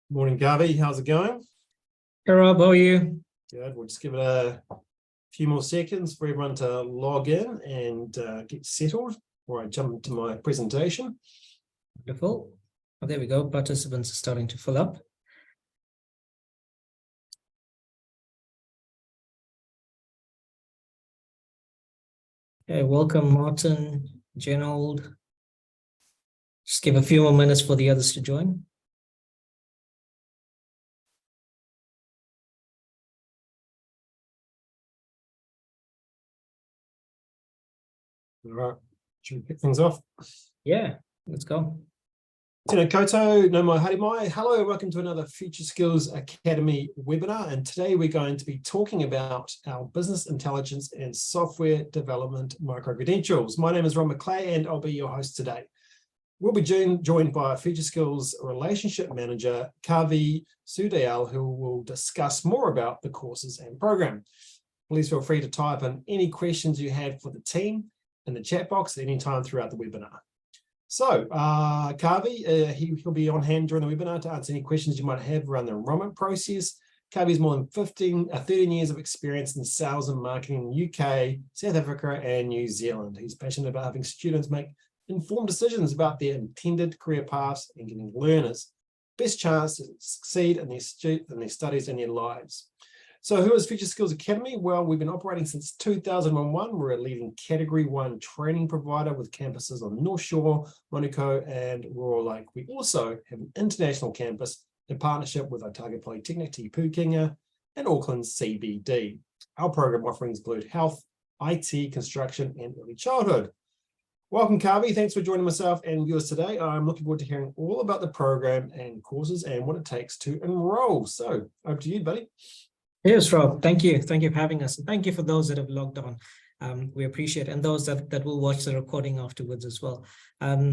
Morning, Garvey. How's it going? Hey Rob, how are you? Good. We'll just give it a few more seconds for everyone to log in and get settled before I jump into my presentation. Wonderful. Oh, there we go. Participants are starting to fill up. Okay, welcome Martin, Genold. Just give a few more minutes for the others to join. All right. Should we kick things off? Yeah, let's go. Tēnā koutou, no mai haere mai. Hello, welcome to another Future Skills Academy webinar. And today we're going to be talking about our business intelligence and software development micro-credentials. My name is Ron McClay and I'll be your host today. We'll be joined by Future Skills Relationship Manager, Kavi Sudayal, who will discuss more about the courses and program. Please feel free to type in any questions you have for the team in the chat box at any time throughout the webinar. So, Kavi, he'll be on hand during the webinar to answer any questions you might have around the enrollment process. Kavi has more than 13 years of experience in sales and marketing in the UK, South Africa, and New Zealand. He's passionate about having students make informed decisions about their intended career paths and giving learners best chance to succeed in their studies and their lives. So who is Future Skills Academy? Well, we've been operating since 2001. We're a leading Category 1 training provider with campuses on North Shore, Manukau, and Royal Lake. We also have an international campus in partnership with Otago Polytechnic, Te Pukenga, and Auckland CBD. Our program offerings include health, IT, construction, and early childhood. Welcome, Kavi. Thanks for joining myself and viewers today. I'm looking forward to hearing all about the program and courses and what it takes to enroll. So over to you, buddy. Yes, Rob. Thank you. Thank you for having us. And thank you for those that have logged on. We appreciate it. And those that will watch the recording afterwards as well.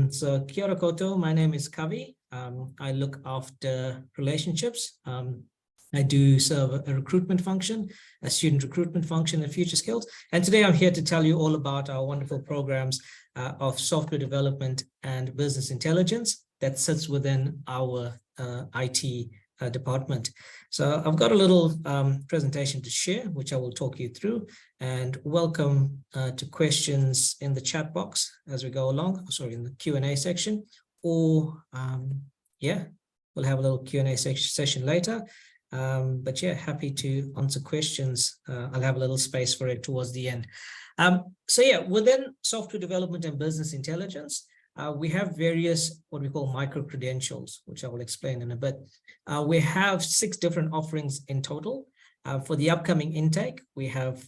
So kia ora koutou. My name is Kavi. I look after relationships. I do serve a recruitment function, a student recruitment function at Future Skills. And today I'm here to tell you all about our wonderful programs of software development and business intelligence that sits within our IT department. So I've got a little presentation to share, which I will talk you through, and welcome to questions in the chat box as we go along, sorry, in the Q&A section, or yeah, we'll have a little Q&A session later. But yeah, happy to answer questions. I'll have a little space for it towards the end. So yeah, within software development and business intelligence, we have various what we call micro-credentials, which I will explain in a bit. We have 6 different offerings in total. For the upcoming intake, we have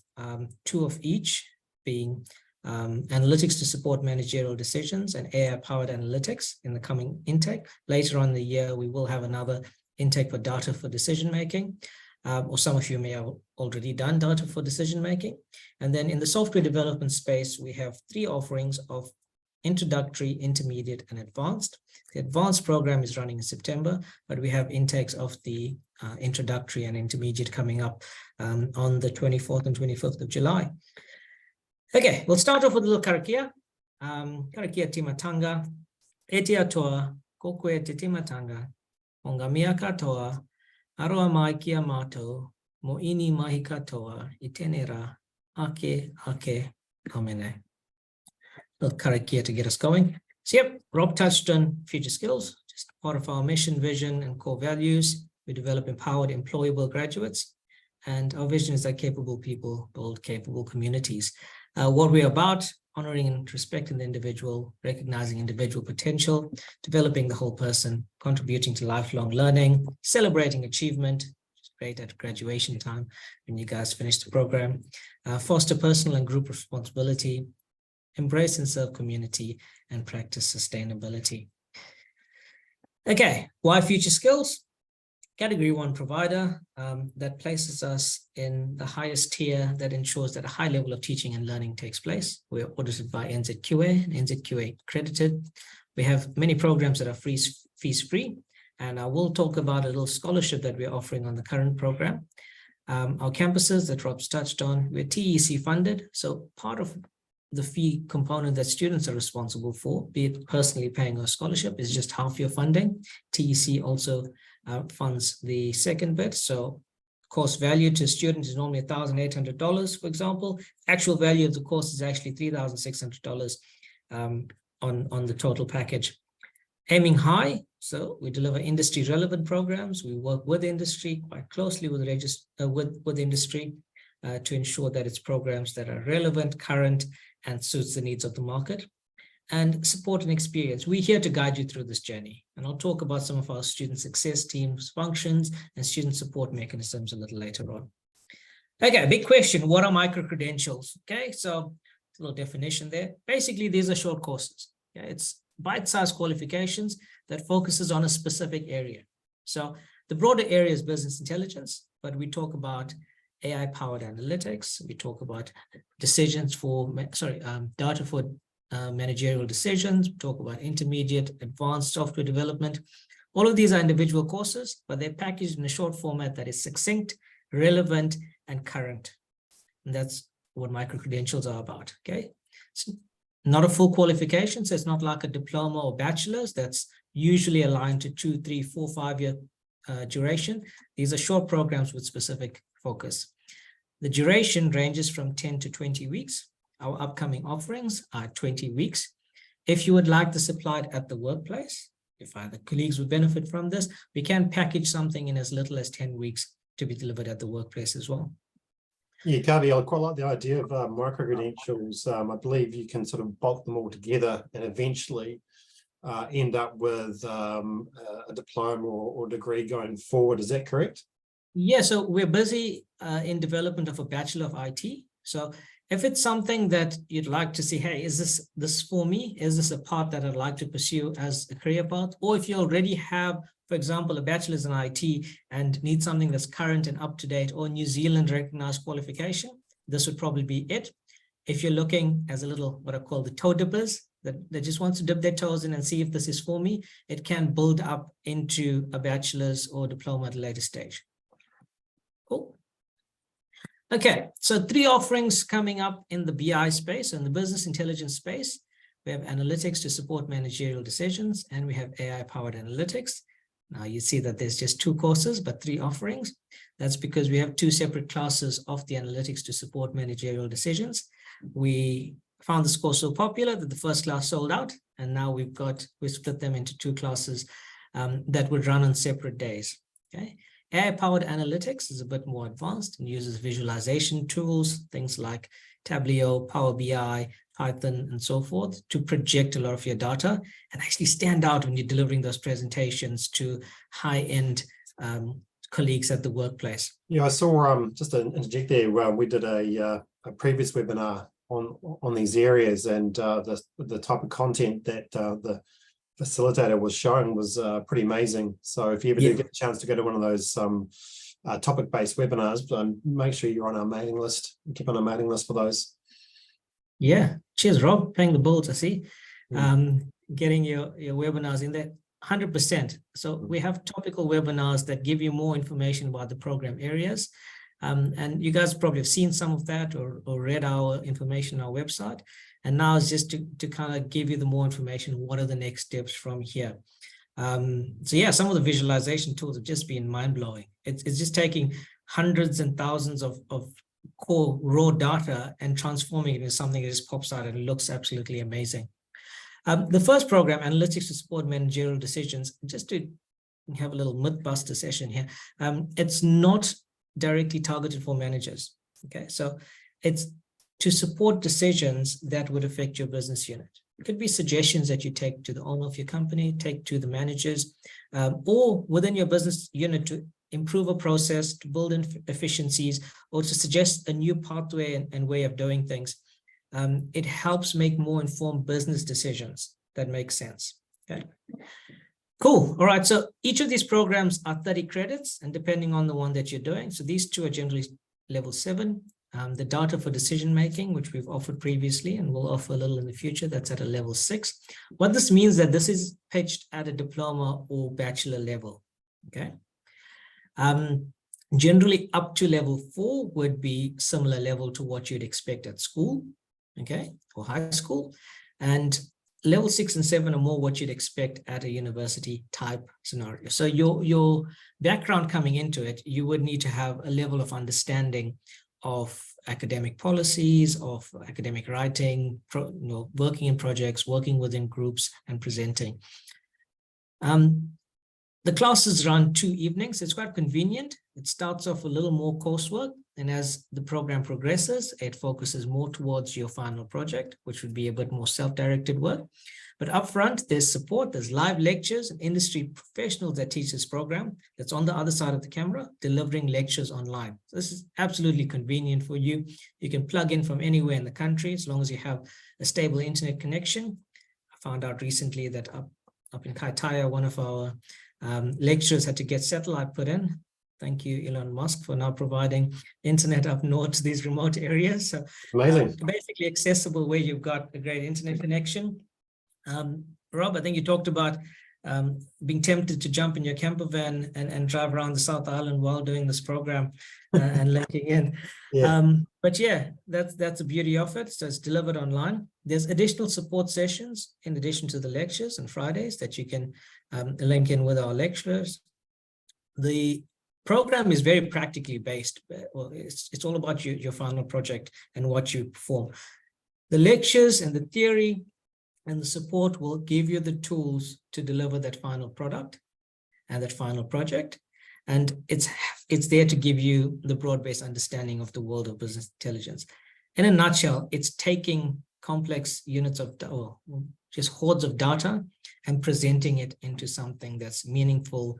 2 of each, being analytics to support managerial decisions and AI-powered analytics in the coming intake. Later on in the year, we will have another intake for data for decision-making, or some of you may have already done data for decision-making. And then in the software development space, we have 3 offerings of introductory, intermediate, and advanced. The advanced program is running in September, but we have intakes of the introductory and intermediate coming up on the 24th and 25th of July. Okay, we'll start off with a little karakia. Karakia timatanga, etia toa, kokue te timatanga, ongamia katoa, aroa mai kia mātou, mo ini mahi katoa, i tēnei rā, ake, amene. Little karakia to get us going. So yep, Rob touched on Future Skills, just part of our mission, vision, and core values. We develop empowered, employable graduates, and our vision is that capable people build capable communities. What we're about, honoring and respecting the individual, recognizing individual potential, developing the whole person, contributing to lifelong learning, celebrating achievement, which is great at graduation time when you guys finish the program, foster personal and group responsibility, embrace and serve community, and practice sustainability. Okay, why Future Skills? Category 1 provider that places us in the highest tier that ensures that a high level of teaching and learning takes place. We're audited by NZQA and NZQA accredited. We have many programs that are fees-free, and I will talk about a little scholarship that we're offering on the current program. Our campuses that Rob's touched on, we're TEC funded, so part of the fee component that students are responsible for, be it personally paying a scholarship, is just half your funding. TEC also funds the second bit. So course value to a student is normally $1,800, for example. Actual value of the course is actually $3,600 on the total package. Aiming high, so we deliver industry relevant programs. We work with industry quite closely with industry to ensure that it's programs that are relevant, current, and suits the needs of the market. And support and experience. We're here to guide you through this journey. And I'll talk about some of our student success teams, functions, and student support mechanisms a little later on. Okay, big question. What are micro-credentials? Okay, so a little definition there. Basically, these are short courses. Okay? It's bite-sized qualifications that focuses on a specific area. So the broader area is business intelligence, but we talk about AI-powered analytics. We talk about decisions for, data for managerial decisions, talk about intermediate, advanced software development. All of these are individual courses, but they're packaged in a short format that is succinct, relevant, and current. And that's what micro-credentials are about, okay? It's not a full qualification, so it's not like a diploma or bachelor's that's usually aligned to 2, 3, 4, 5-year duration. These are short programs with specific focus. The duration ranges from 10 to 20 weeks. Our upcoming offerings are 20 weeks. If you would like this applied at the workplace, if either colleagues would benefit from this, we can package something in as little as 10 weeks to be delivered at the workplace as well. Yeah, Kavi, I quite like the idea of micro-credentials. I believe you can sort of bulk them all together and eventually end up with a diploma or degree going forward. Is that correct? Yeah, so we're busy in development of a Bachelor of IT. So if it's something that you'd like to see, hey, is this for me? Is this a path that I'd like to pursue as a career path? Or if you already have, for example, a bachelor's in IT and need something that's current and up to date or New Zealand recognized qualification, this would probably be it. If you're looking as a little, what I call the toe dippers, that just wants to dip their toes in and see if this is for me, it can build up into a bachelor's or diploma at a later stage. Cool. Okay, so 3 offerings coming up in the BI space and the business intelligence space. We have analytics to support managerial decisions, and we have AI-powered analytics. Now you see that there's just 2 courses, but 3 offerings. That's because we have 2 separate classes of the analytics to support managerial decisions. We found this course so popular that the first class sold out, and now we split them into 2 classes that would run on separate days. Okay. AI-powered analytics is a bit more advanced and uses visualization tools, things like Tableau, Power BI, Python, and so forth, to project a lot of your data and actually stand out when you're delivering those presentations to high-end colleagues at the workplace. Yeah, I saw, just to interject there, we did a previous webinar on these areas, and the type of content that the facilitator was showing was pretty amazing. So if you ever do get a chance to go to one of those topic-based webinars, make sure you're on our mailing list. Keep on our mailing list for those. Yeah, cheers, Rob. Paying the bills, I see. Getting your webinars in there, 100%. So we have topical webinars that give you more information about the program areas. And you guys probably have seen some of that or read our information on our website. And now it's just to kind of give you the more information. What are the next steps from here? So yeah, some of the visualization tools have just been mind-blowing. It's just taking hundreds and thousands of core raw data and transforming it into something that just pops out and it looks absolutely amazing. The first program, Analytics to Support Managerial Decisions, just to have a little myth-buster session here, it's not directly targeted for managers. Okay, so it's to support decisions that would affect your business unit. It could be suggestions that you take to the owner of your company, take to the managers, or within your business unit to improve a process, to build in efficiencies, or to suggest a new pathway and way of doing things. It helps make more informed business decisions that make sense. Okay. Cool. All right. So each of these programs are 30 credits, and depending on the one that you're doing. So these 2 are generally level 7. The data for decision making, which we've offered previously and will offer a little in the future, that's at a level 6. What this means that this is pitched at a diploma or bachelor level. Okay. Generally up to level 4 would be similar level to what you'd expect at school. okay, or high school. And level 6 and 7 are more what you'd expect at a university type scenario. So your background coming into it, you would need to have a level of understanding of academic policies, of academic writing, working in projects, working within groups, and presenting. The classes run 2 evenings. It's quite convenient. It starts off a little more coursework, and as the program progresses, it focuses more towards your final project, which would be a bit more self-directed work. But upfront, there's support, there's live lectures and industry professionals that teach this program that's on the other side of the camera, delivering lectures online. So this is absolutely convenient for you. You can plug in from anywhere in the country as long as you have a stable internet connection. I found out recently that up in Kaitaia, one of our lecturers had to get satellite put in. Thank you, Elon Musk, for now providing internet up north to these remote areas. So Amazing. basically accessible where you've got a great internet connection. Rob, I think you talked about being tempted to jump in your camper van and drive around the South Island while doing this program and linking in. Yeah. But yeah, that's the beauty of it. So it's delivered online. There's additional support sessions in addition to the lectures on Fridays that you can link in with our lecturers. The program is very practically based. Well, it's all about your final project and what you perform. The lectures and the theory and the support will give you the tools to deliver that final product and that final project. And it's there to give you the broad-based understanding of the world of business intelligence. In a nutshell, it's taking complex units of, or just hordes of data and presenting it into something that's meaningful,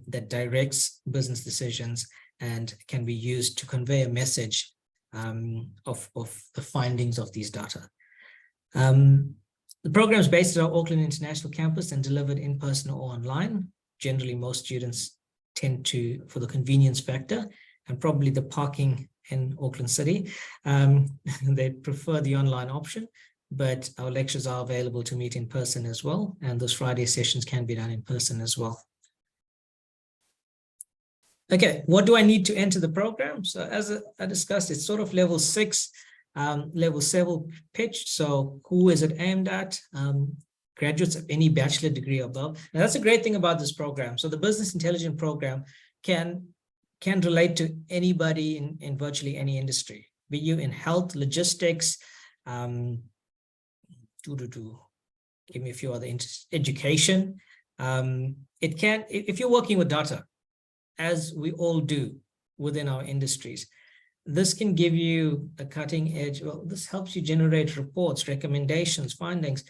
that directs business decisions and can be used to convey a message of the findings of these data. The program is based at our Auckland International Campus and delivered in person or online. Generally, most students tend to, for the convenience factor and probably the parking in Auckland City, they prefer the online option, but our lectures are available to meet in person as well. And those Friday sessions can be done in person as well. Okay, what do I need to enter the program? So as I discussed, it's sort of level 6, level 7 pitched. So who is it aimed at? Graduates of any bachelor degree above. Now that's a great thing about this program. So the business intelligence program can relate to anybody in virtually any industry, be you in health, logistics, give me a few other education. It can, if you're working with data, as we all do within our industries, this can give you a cutting edge. Well, this helps you generate reports, recommendations, findings.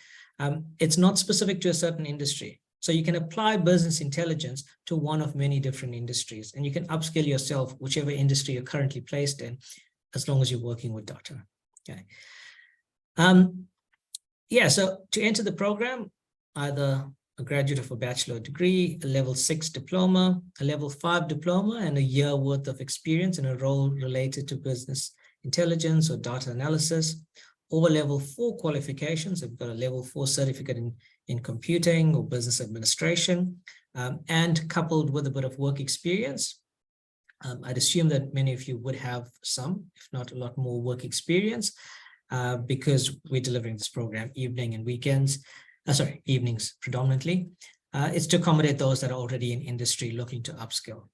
It's not specific to a certain industry. So you can apply business intelligence to one of many different industries, and you can upskill yourself, whichever industry you're currently placed in, as long as you're working with data. Okay. Yeah, so to enter the program, either a graduate of a bachelor degree, a level 6 diploma, a level 5 diploma, and a year worth of experience in a role related to business intelligence or data analysis, or level 4 qualifications. I've got a level 4 certificate in computing or business administration, and coupled with a bit of work experience. I'd assume that many of you would have some, if not a lot more work experience, because we're delivering this program evening and weekends. Evenings predominantly. It's to accommodate those that are already in industry looking to upskill.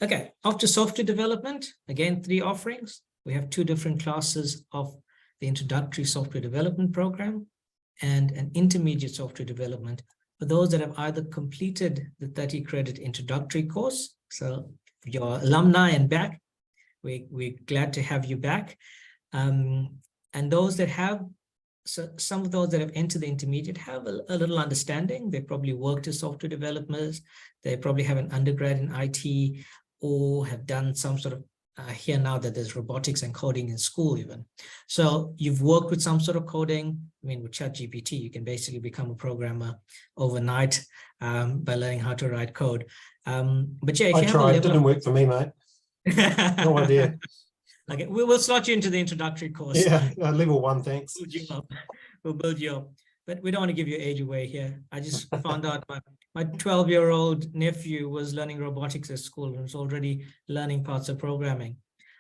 Okay, after software development, again, 3 offerings. We have 2 different classes of the introductory software development program and an intermediate software development for those that have either completed the 30-credit introductory course. So your alumni and back, we're glad to have you back. And those that have, so some of those that have entered the intermediate have a little understanding. They probably worked as software developers. They probably have an undergrad in IT or have done some sort of, here now that there's robotics and coding in school even. So you've worked with some sort of coding. I mean, with ChatGPT, you can basically become a programmer overnight by learning how to write code. But yeah, if I you tried, have it didn't work for me, mate. No idea. Okay, we'll slot you into the introductory course. Yeah, level 1, thanks. We'll build you up. But we don't want to give your age away here. I just found out my 12-year-old nephew was learning robotics at school and was already learning parts of programming.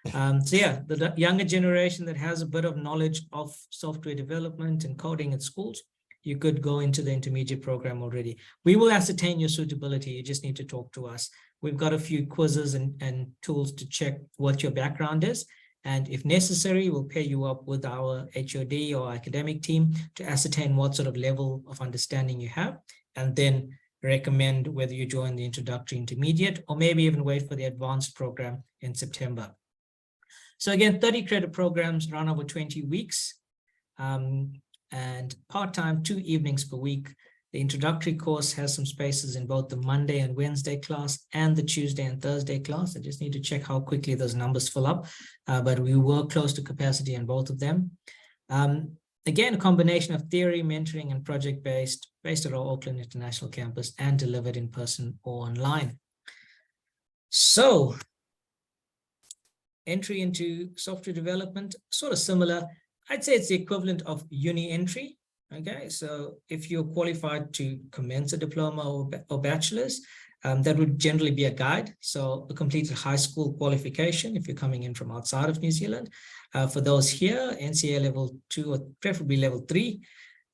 So yeah, the younger generation that has a bit of knowledge of software development and coding at schools, you could go into the intermediate program already. We will ascertain your suitability. You just need to talk to us. We've got a few quizzes and tools to check what your background is. And if necessary, we'll pair you up with our HOD or academic team to ascertain what sort of level of understanding you have, and then recommend whether you join the introductory intermediate or maybe even wait for the advanced program in September. So again, 30 credit programs run over 20 weeks and part-time, 2 evenings per week. The introductory course has some spaces in both the Monday and Wednesday class and the Tuesday and Thursday class. I just need to check how quickly those numbers fill up, but we were close to capacity in both of them. Again, a combination of theory, mentoring, and project-based, based at our Auckland International Campus and delivered in person or online. So, entry into software development, sort of similar. I'd say it's the equivalent of uni entry. Okay, so if you're qualified to commence a diploma or bachelor's, that would generally be a guide. So a completed high school qualification if you're coming in from outside of New Zealand. For those here, NCA level 2 or preferably level 3.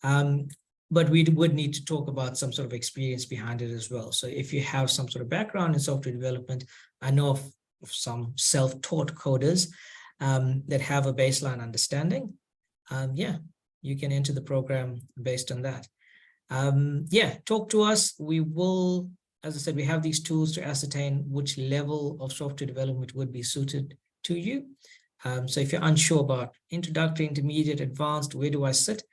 But we would need to talk about some sort of experience behind it as well. So if you have some sort of background in software development, I know of some self-taught coders that have a baseline understanding. Yeah, you can enter the program based on that. Yeah, talk to us. We will, as I said, we have these tools to ascertain which level of software development would be suited to you. So if you're unsure about introductory, intermediate, advanced, where do I sit?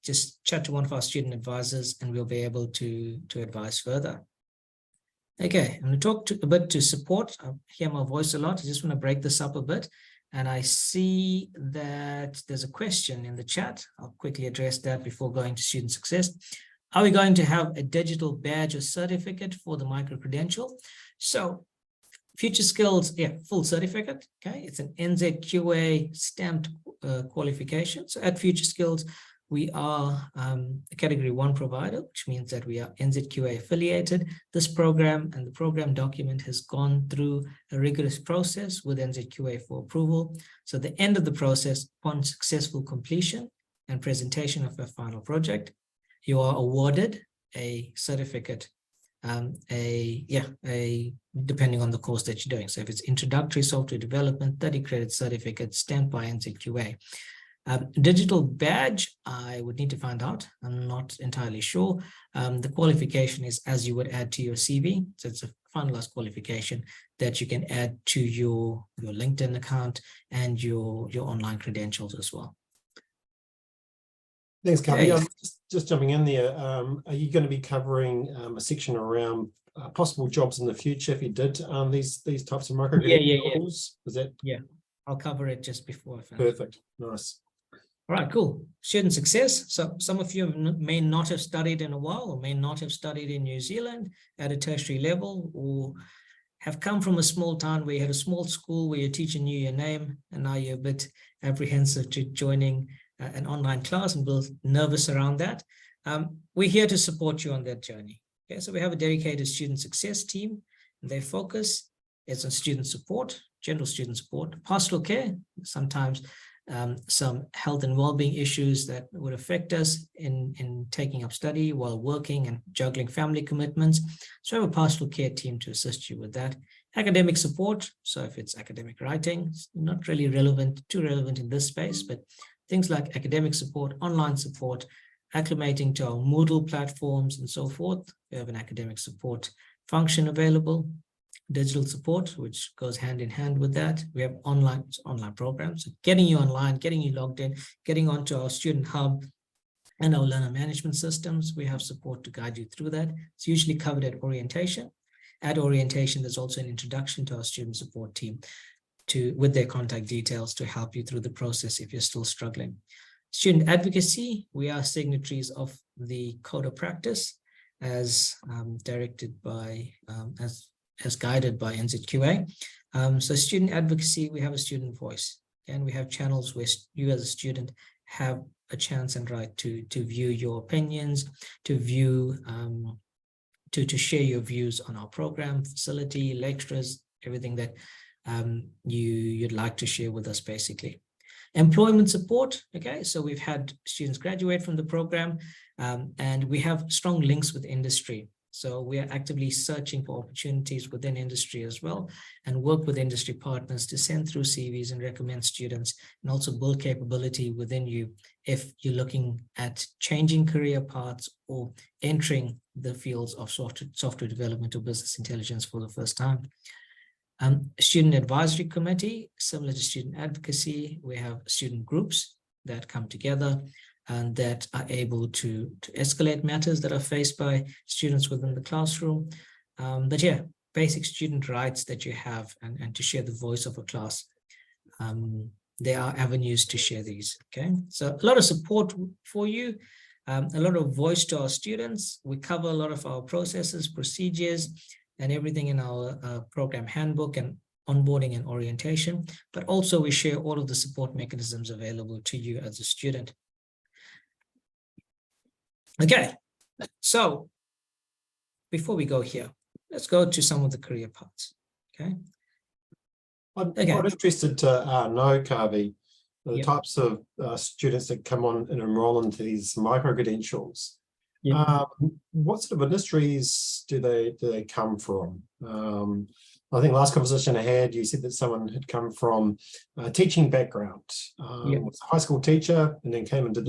Just chat to one of our student advisors and we'll be able to advise further. Okay, I'm going to talk a bit to support. I hear my voice a lot. I just want to break this up a bit. And I see that there's a question in the chat. I'll quickly address that before going to student success. Are we going to have a digital badge or certificate for the micro-credential? So Future Skills, yeah, full certificate. Okay, it's an NZQA stamped qualification. So at Future Skills, we are a category 1 provider, which means that we are NZQA affiliated. This program and the program document has gone through a rigorous process with NZQA for approval. So at the end of the process, upon successful completion and presentation of a final project, you are awarded a certificate, depending on the course that you're doing. So if it's introductory software development, 30 credit certificate stamped by NZQA. Digital badge, I would need to find out. I'm not entirely sure. The qualification is as you would add to your CV. So it's a finalized qualification that you can add to your LinkedIn account and your online credentials as well. Thanks, Kavi. Okay. Just jumping in there. Are you going to be covering a section around possible jobs in the future if you did these types of micro credentials? Is that? Yeah, I'll cover it just before I finish. Perfect. Nice. All right, cool. Student success. So some of you may not have studied in a while or may not have studied in New Zealand at a tertiary level, or have come from a small town where you had a small school where your teacher knew your name and now you're a bit apprehensive to joining an online class and a little nervous around that. We're here to support you on that journey. Okay, so we have a dedicated student success team, and their focus is on student support, general student support, pastoral care, sometimes some health and well-being issues that would affect us in taking up study while working and juggling family commitments. So we have a pastoral care team to assist you with that. Academic support, so if it's academic writing, it's not really too relevant in this space, but things like academic support, online support, acclimating to our Moodle platforms and so forth. We have an academic support function available. Digital support, which goes hand in hand with that. We have online programs, so getting you online, getting you logged in, getting onto our student hub and our learner management systems. We have support to guide you through that. It's usually covered at orientation. At orientation, there's also an introduction to our student support team with their contact details to help you through the process if you're still struggling. Student advocacy, we are signatories of the Code of Practice as directed by, as guided by NZQA. So student advocacy, we have a student voice, and we have channels where you as a student have a chance and right to view your opinions, to view, to share your views on our program, facility, lecturers, everything that you'd like to share with us, basically. Employment support. Okay, so we've had students graduate from the program, and we have strong links with industry. So we are actively searching for opportunities within industry as well, and work with industry partners to send through CVs and recommend students, and also build capability within you if you're looking at changing career paths or entering the fields of software development or business intelligence for the first time. Student advisory committee, similar to student advocacy, we have student groups that come together and that are able to escalate matters that are faced by students within the classroom. But yeah, basic student rights that you have, and to share the voice of a class. There are avenues to share these, okay? So a lot of support for you, a lot of voice to our students. We cover a lot of our processes, procedures, and everything in our program handbook and onboarding and orientation, but also we share all of the support mechanisms available to you as a student. Okay, so before we go here, let's go to some of the career paths. Okay. I'm quite interested to know, Kavi, the types of students that come on and enroll into these micro-credentials. What sort of industries do they come from? I think last conversation I had, you said that someone had come from a teaching background, was a high school teacher, and then came and did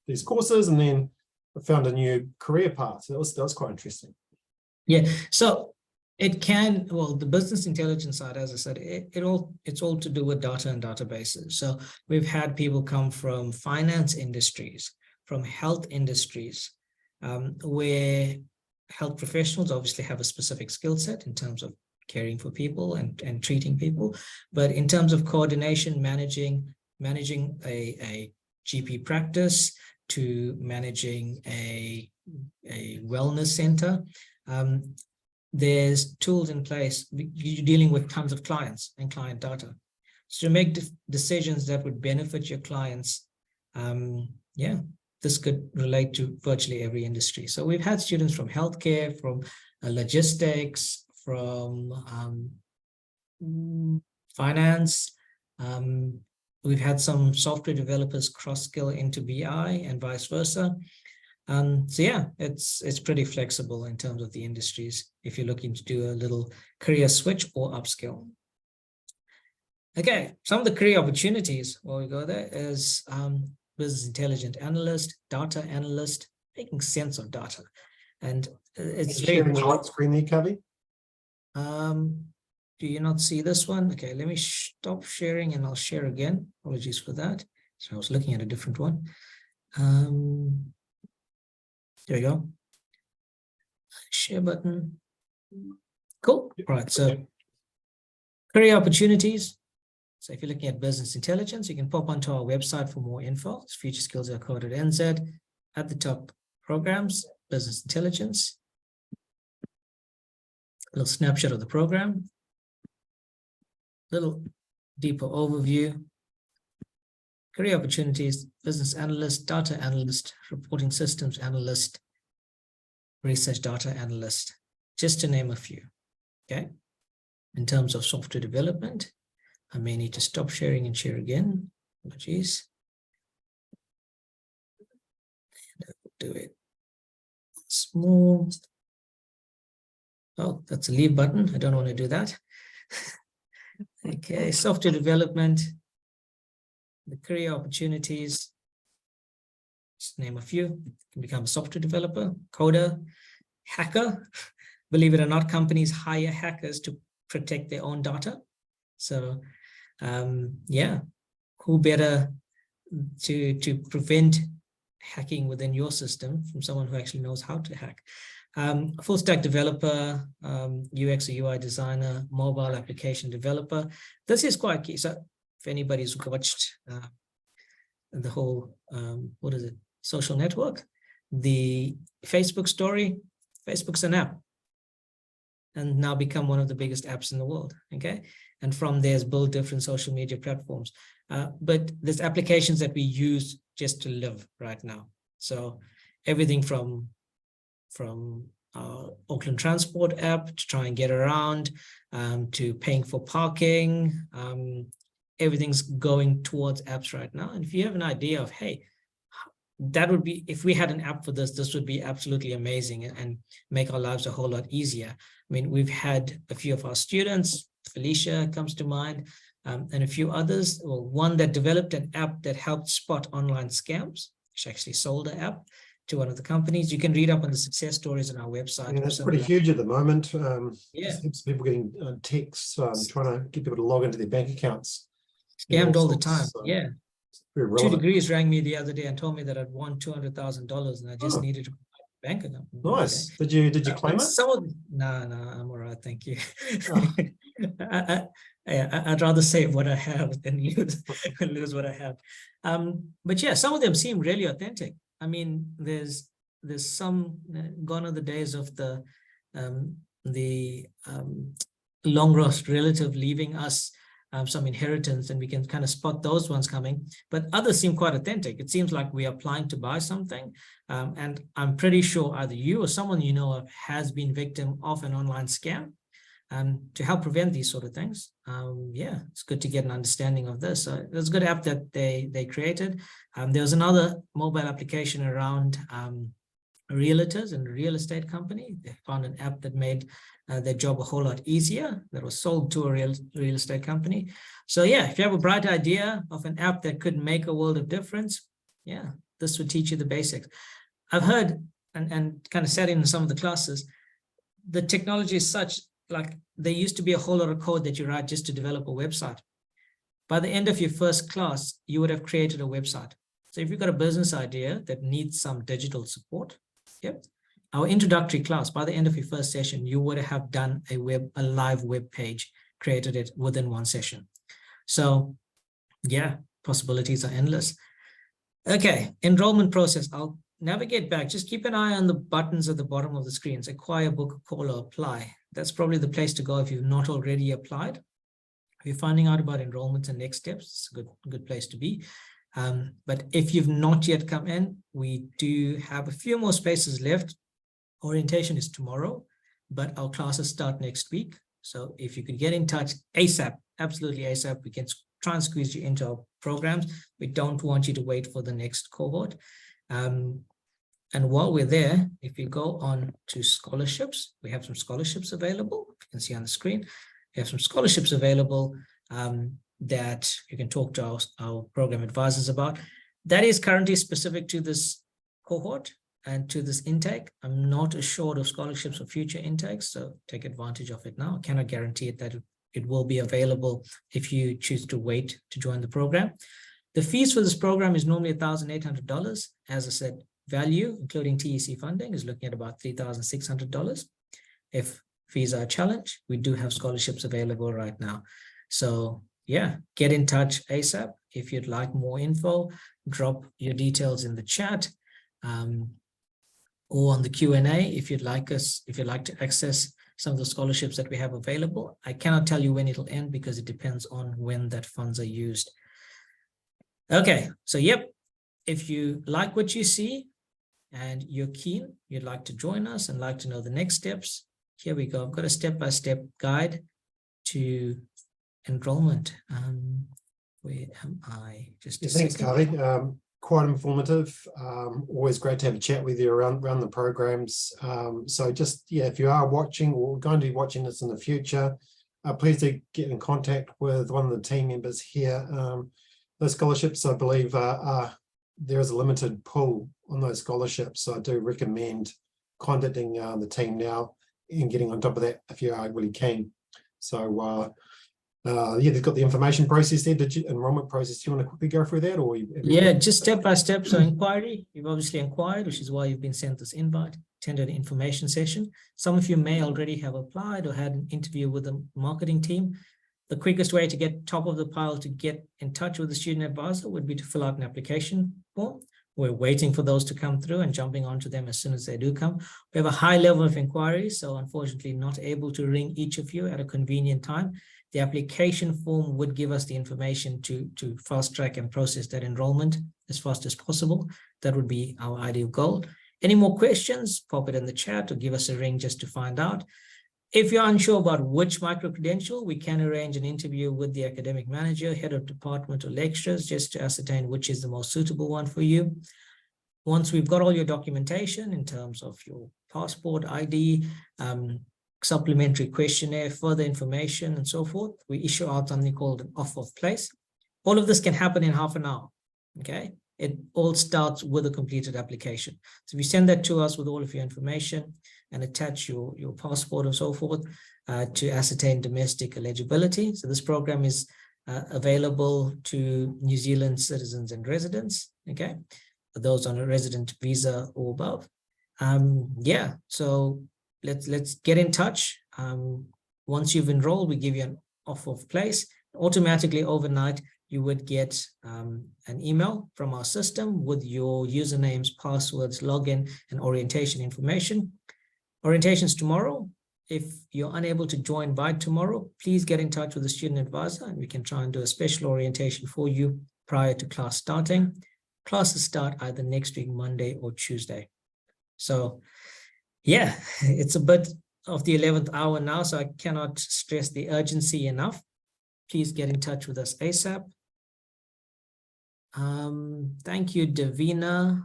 these courses, and then found a new career path. So that was quite interesting. Yeah, so it can, well, the business intelligence side, as I said, it's all to do with data and databases. So we've had people come from finance industries, from health industries, where health professionals obviously have a specific skill set in terms of caring for people and treating people. But in terms of coordination, managing a GP practice, to managing a wellness center, there's tools in place. You're dealing with tons of clients and client data. So to make decisions that would benefit your clients, this could relate to virtually every industry. So we've had students from healthcare, from logistics, from finance. We've had some software developers cross-skill into BI and vice versa. So yeah, it's pretty flexible in terms of the industries if you're looking to do a little career switch or upskill. Okay, some of the career opportunities while we go there is business intelligence analyst, data analyst, making sense of data. And it's very sharing the right screen there, Kavi. Do you not see this one? Okay, let me stop sharing and I'll share again. Apologies for that. So I was looking at a different one. There we go. Share button. Cool. All right, so career opportunities. So if you're looking at business intelligence, you can pop onto our website for more info. It's futureskills.co.nz. At the top, programs, business intelligence. A little snapshot of the program. Little deeper overview. Career opportunities, business analyst, data analyst, reporting systems analyst, research data analyst, just to name a few. Okay. In terms of software development, I may need to stop sharing and share again. Apologies. And I will do it small. Oh, that's a leave button. I don't want to do that. Okay, software development, the career opportunities, just name a few. You can become a software developer, coder, hacker. Believe it or not, companies hire hackers to protect their own data. So yeah, who better to prevent hacking within your system from someone who actually knows how to hack. Full stack developer, UX or UI designer, mobile application developer. This is quite key. So if anybody's watched the whole, what is it, social network, the Facebook story, Facebook's an app and now become one of the biggest apps in the world. Okay. And from there's built different social media platforms. But there's applications that we use just to live right now. So everything from Auckland Transport app to try and get around, to paying for parking. Everything's going towards apps right now. And if you have an idea of, hey, that would be, if we had an app for this, this would be absolutely amazing and make our lives a whole lot easier. I mean, we've had a few of our students, Felicia comes to mind, and a few others. Well, one that developed an app that helped spot online scams. She actually sold an app to one of the companies. You can read up on the success stories on our website. Yeah, that's pretty huge at the moment. Yeah, People getting texts trying to get people to log into their bank accounts. Scammed all the time. So yeah. 2 Degrees rang me the other day and told me that I'd won $200,000 and I just needed to bank account. Nice. Okay. Did you claim it? No, I'm all right, thank you. Oh. I'd rather save what I have than lose what I have. But yeah, some of them seem really authentic. I mean, there's some, gone are the days of the long lost relative leaving us some inheritance, and we can kind of spot those ones coming, but others seem quite authentic. It seems like we're applying to buy something, and I'm pretty sure either you or someone you know of has been victim of an online scam. To help prevent these sort of things, yeah, it's good to get an understanding of this. So there's a good app that they created. There was another mobile application around realtors and real estate company. They found an app that made their job a whole lot easier, that was sold to a real estate company. So yeah, if you have a bright idea of an app that could make a world of difference, yeah, this would teach you the basics. I've heard and kind of sat in some of the classes, the technology is such, like there used to be a whole lot of code that you write just to develop a website. By the end of your first class, you would have created a website. So if you've got a business idea that needs some digital support, yep, our introductory class, by the end of your first session, you would have done a live web page, created it within one session. So yeah, possibilities are endless. Okay, enrollment process. I'll navigate back. Just keep an eye on the buttons at the bottom of the screen. It's acquire, book a call, or apply. That's probably the place to go if you've not already applied. If you're finding out about enrollment and next steps, it's a good place to be. But if you've not yet come in, we do have a few more spaces left. Orientation is tomorrow, but our classes start next week. So if you could get in touch ASAP, absolutely ASAP, we can try and squeeze you into our programs. We don't want you to wait for the next cohort. And while we're there, if you go on to scholarships, we have some scholarships available. You can see on the screen, we have some scholarships available that you can talk to our program advisors about. That is currently specific to this cohort and to this intake. I'm not assured of scholarships for future intakes, so take advantage of it now. I cannot guarantee it that it will be available if you choose to wait to join the program. The fees for this program is normally $1,800. As I said, value, including TEC funding, is looking at about $3,600. If fees are a challenge, we do have scholarships available right now. So yeah, get in touch ASAP. If you'd like more info, drop your details in the chat or on the Q&A if you'd like to access some of the scholarships that we have available. I cannot tell you when it'll end because it depends on when that funds are used. Okay, so yep, if you like what you see and you're keen, you'd like to join us and like to know the next steps, here we go. I've got a step-by-step guide to enrollment. Where am I? Just a thanks, Carly. Quite informative. Always great to have a chat with you around the programs. So just, yeah, if you are watching or going to be watching this in the future, please do get in contact with one of the team members here. Those scholarships, I believe, there is a limited pool on those scholarships. So I do recommend contacting the team now and getting on top of that if you are really keen. So yeah, they've got the information process there, enrollment process. Do you want to quickly go through that? Or yeah, just step by step. So inquiry, you've obviously inquired, which is why you've been sent this invite, attended an information session. Some of you may already have applied or had an interview with the marketing team. The quickest way to get top of the pile to get in touch with the student advisor would be to fill out an application form. We're waiting for those to come through and jumping onto them as soon as they do come. We have a high level of inquiries, so unfortunately not able to ring each of you at a convenient time. The application form would give us the information to fast track and process that enrollment as fast as possible. That would be our ideal goal. Any more questions, pop it in the chat or give us a ring just to find out. If you're unsure about which micro-credential, we can arrange an interview with the academic manager, head of department, or lecturers just to ascertain which is the most suitable one for you. Once we've got all your documentation in terms of your passport, ID, supplementary questionnaire, further information, and so forth, we issue out something called an offer of place. All of this can happen in half an hour, okay? It all starts with a completed application. So if you send that to us with all of your information and attach your passport and so forth to ascertain domestic eligibility. So this program is available to New Zealand citizens and residents, okay? For those on a resident visa or above. Yeah, so let's get in touch. Once you've enrolled, we give you an offer of place. Automatically overnight, you would get an email from our system with your usernames, passwords, login, and orientation information. Orientation's tomorrow. If you're unable to join by tomorrow, please get in touch with the student advisor and we can try and do a special orientation for you prior to class starting. Classes start either next week, Monday or Tuesday. So yeah, it's a bit of the 11th hour now, so I cannot stress the urgency enough. Please get in touch with us ASAP. Thank you, Davina.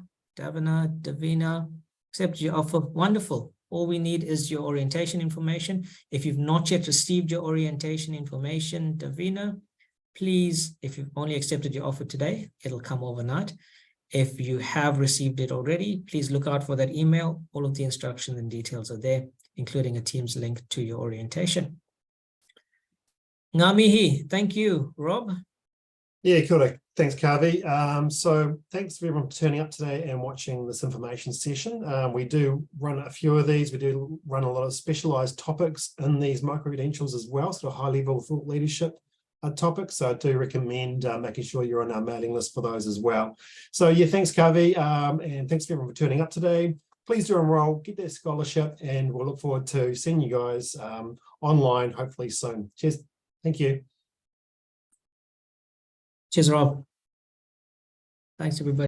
Accept your offer. Wonderful. All we need is your orientation information. If you've not yet received your orientation information, Davina, please, if you've only accepted your offer today, it'll come overnight. If you have received it already, please look out for that email. All of the instructions and details are there, including a Teams link to your orientation. Ngamihi, thank you. Rob? Yeah, correct. Thanks, Kavi. So thanks for everyone for turning up today and watching this information session. We do run a few of these. We do run a lot of specialized topics in these micro-credentials as well, sort of high-level thought leadership topics. So I do recommend making sure you're on our mailing list for those as well. So yeah, thanks, Kavi, and thanks for everyone for turning up today. Please do enroll, get that scholarship, and we'll look forward to seeing you guys online hopefully soon. Cheers. Thank you. Cheers, Rob. Thanks, everybody.